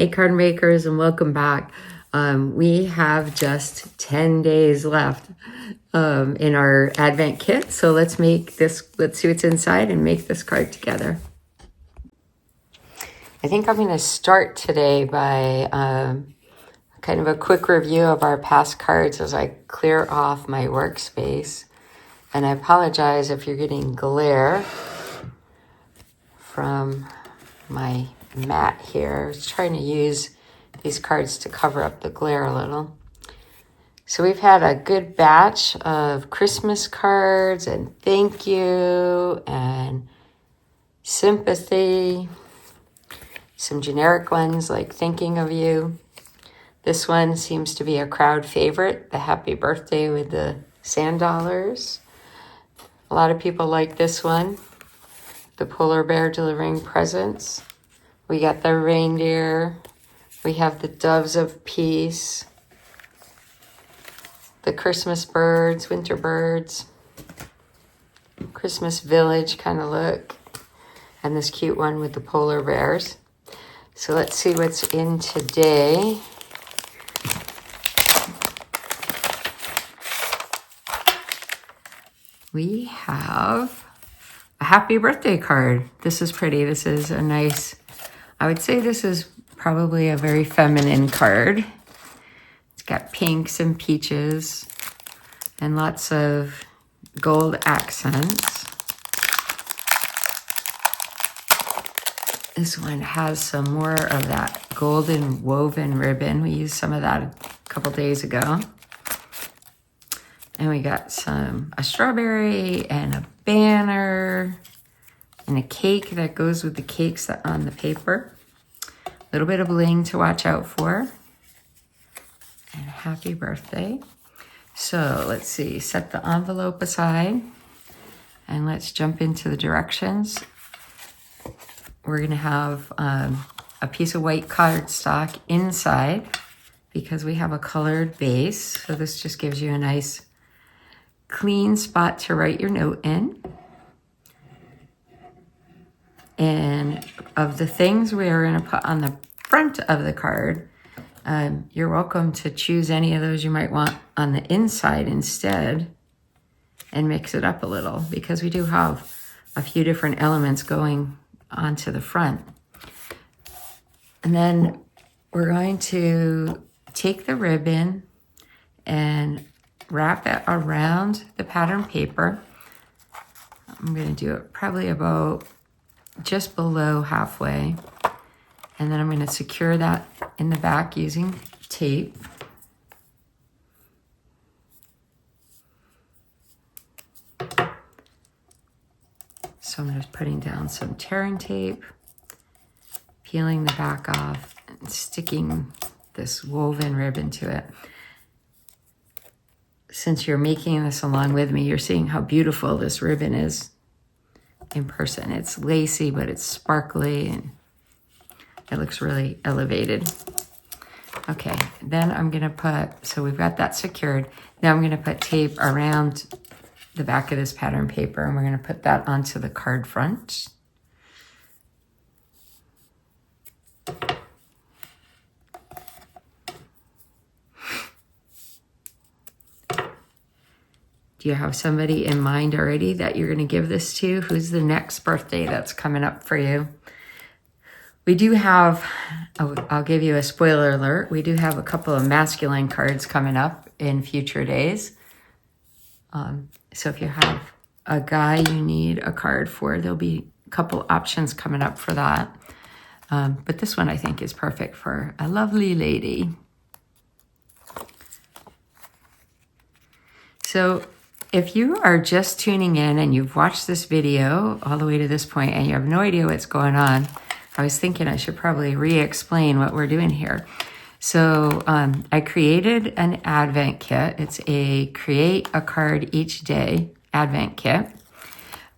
Hey card makers, and welcome back. We have just 10 days left in our Advent kit. So let's see what's inside and make this card together. I think I'm going to start today by kind of a quick review of our past cards as I clear off my workspace. And I apologize if you're getting glare from my mat here. I was trying to use these cards to cover up the glare a little. So we've had a good batch of Christmas cards and thank you and sympathy. Some generic ones like thinking of you. This one seems to be a crowd favorite, the happy birthday with the sand dollars. A lot of people like this one, the polar bear delivering presents. We got the reindeer. We have the doves of peace. The Christmas birds, winter birds. Christmas village kind of look. And this cute one with the polar bears. So let's see what's in today. We have a happy birthday card. This is pretty. This is a nice, I would say this is probably a very feminine card. It's got pinks and peaches and lots of gold accents. This one has some more of that golden woven ribbon. We used some of that a couple days ago. And we got a strawberry and a banner and a cake that goes with the cakes that on the paper. A little bit of bling to watch out for. And happy birthday. So let's see, set the envelope aside and let's jump into the directions. We're gonna have a piece of white cardstock inside because we have a colored base. So this just gives you a nice clean spot to write your note in. And of the things we are going to put on the front of the card, you're welcome to choose any of those you might want on the inside instead and mix it up a little because we do have a few different elements going onto the front. And then we're going to take the ribbon and wrap it around the pattern paper. I'm going to do it probably about just below halfway. And then I'm going to secure that in the back using tape. So I'm just putting down some tearing tape, peeling the back off, and sticking this woven ribbon to it. Since you're making this along with me, you're seeing how beautiful this ribbon is in person. It's lacy, but it's sparkly, and it looks really elevated. Okay, then I'm gonna so we've got that secured. Now I'm gonna put tape around the back of this pattern paper, and we're gonna put that onto the card front. Do you have somebody in mind already that you're going to give this to? Who's the next birthday that's coming up for you? We do have, I'll give you a spoiler alert, we do have a couple of masculine cards coming up in future days. So if you have a guy you need a card for, there'll be a couple options coming up for that. But this one I think is perfect for a lovely lady. So if you are just tuning in and you've watched this video all the way to this point and you have no idea what's going on, I was thinking I should probably re-explain what we're doing here. So I created an Advent kit. It's a create a card each day Advent kit.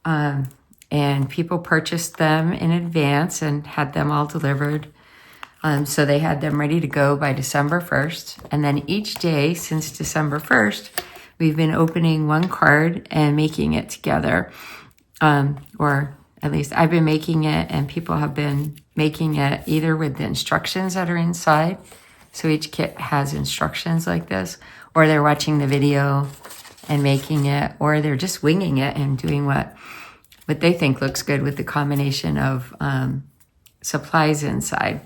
And people purchased them in advance and had them all delivered. So they had them ready to go by December 1st. And then each day since December 1st, we've been opening one card and making it together, or at least I've been making it and people have been making it either with the instructions that are inside. So each kit has instructions like this, or they're watching the video and making it, or they're just winging it and doing what they think looks good with the combination of supplies inside.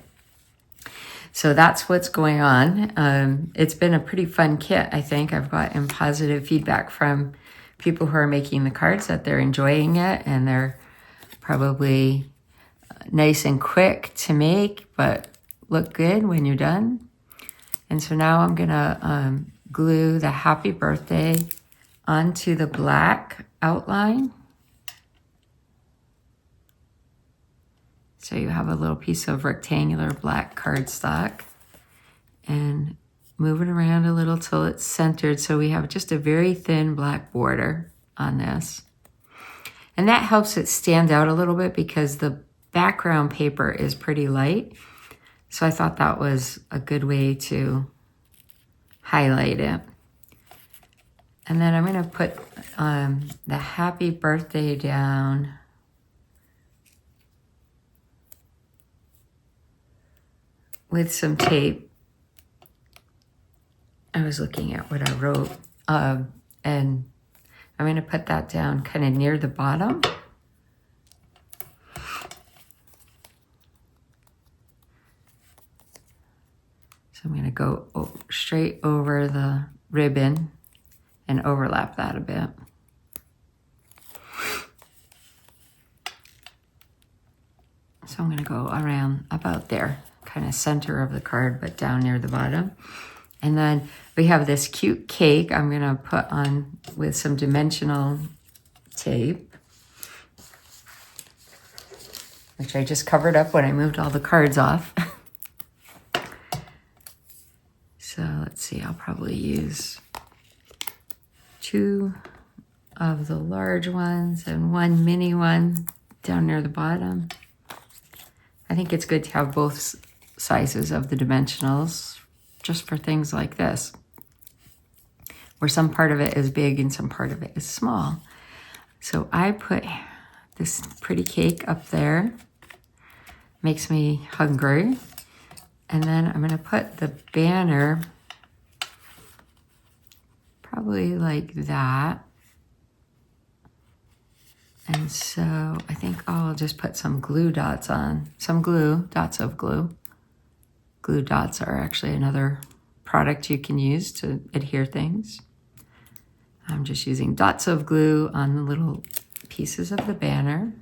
So that's what's going on. It's been a pretty fun kit, I think. I've gotten positive feedback from people who are making the cards that they're enjoying it, and they're probably nice and quick to make, but look good when you're done. And so now I'm gonna glue the happy birthday onto the black outline. So you have a little piece of rectangular black cardstock, and move it around a little till it's centered. So we have just a very thin black border on this. And that helps it stand out a little bit because the background paper is pretty light. So I thought that was a good way to highlight it. And then I'm going to put the happy birthday down with some tape. I was looking at what I wrote, and I'm going to put that down kind of near the bottom. So I'm going to go straight over the ribbon and overlap that a bit. So I'm going to go around about there, kind of center of the card, but down near the bottom. And then we have this cute cake I'm going to put on with some dimensional tape, which I just covered up when I moved all the cards off. So let's see, I'll probably use 2 of the large ones and 1 mini one down near the bottom. I think it's good to have both sizes of the dimensionals just for things like this, where some part of it is big and some part of it is small. So I put this pretty cake up there. Makes me hungry. And then I'm going to put the banner probably like that. And so I think I'll just put some glue dots on, some glue, dots of glue. Glue dots are actually another product you can use to adhere things. I'm just using dots of glue on the little pieces of the banner.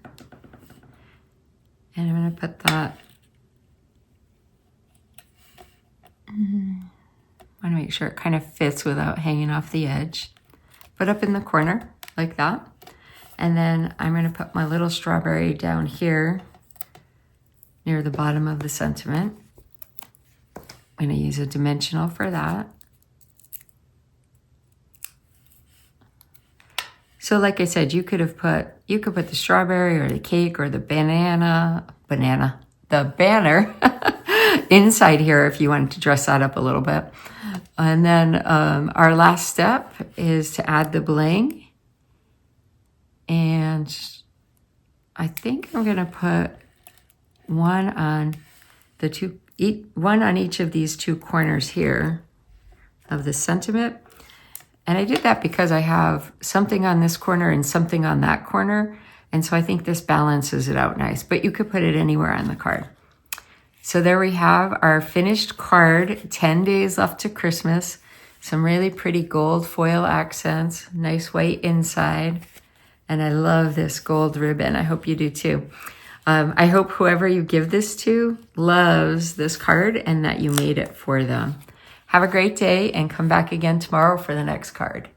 And I'm going to put that, I want to make sure it kind of fits without hanging off the edge. Put up in the corner like that. And then I'm going to put my little strawberry down here near the bottom of the sentiment. I'm going to use a dimensional for that. So like I said, you could put the strawberry or the cake or the banner inside here if you wanted to dress that up a little bit. And then our last step is to add the bling. And I think I'm going to put one on each of these 2 corners here of the sentiment. And I did that because I have something on this corner and something on that corner. And so I think this balances it out nice, but you could put it anywhere on the card. So there we have our finished card, 10 days left to Christmas. Some really pretty gold foil accents, nice white inside. And I love this gold ribbon. I hope you do too. I hope whoever you give this to loves this card and that you made it for them. Have a great day and come back again tomorrow for the next card.